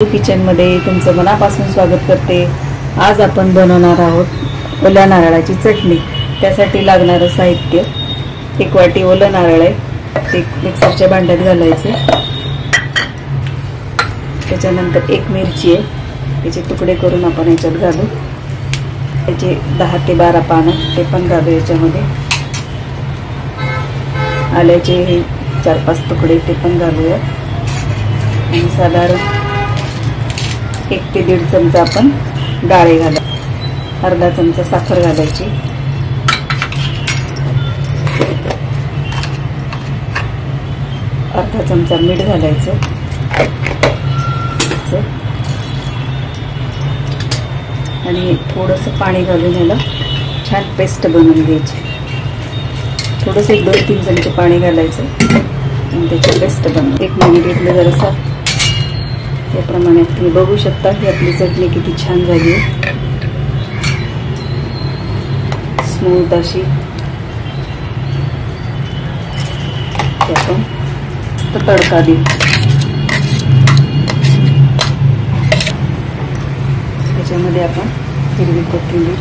किचनमध्ये तुमचं मनापासून स्वागत करते। आज आपण बनवणार आहोत ओल्या नारळाची चटणी। त्यासाठी लागणारं साहित्य 1 वाटी ओलं नारळ आहे, ते मिक्सरच्या भांड्यात घालायचे। त्याच्यानंतर 1 मिरची आहे, त्याचे तुकडे करून आपण याच्यात घालू। त्याचे 10 ते 12 पानं ते पण घालू याच्यामध्ये। आल्याचे 4-5 तुकडे ते पण घालूया आणि साधारण 1 ते 1.5 चमचा आपण डाळे घालू। अर्धा चमचा साखर घालायची। अर्धा चमचा मीठ घालायचं आणि थोडंसं पाणी घालून याला छान पेस्ट बनवून घ्यायची। थोडंसं 1-2-3 चमचे पाणी घालायचं आणि त्याची पेस्ट बनवून 1 मिनिट इथलं जरासा त्याप्रमाणे तुम्ही बघू शकता की आपली चटणी किती छान झाली आहे, स्मूथ अशी। आपण तडका देऊ। त्याच्यामध्ये आपण हिरवी कोथिंबीर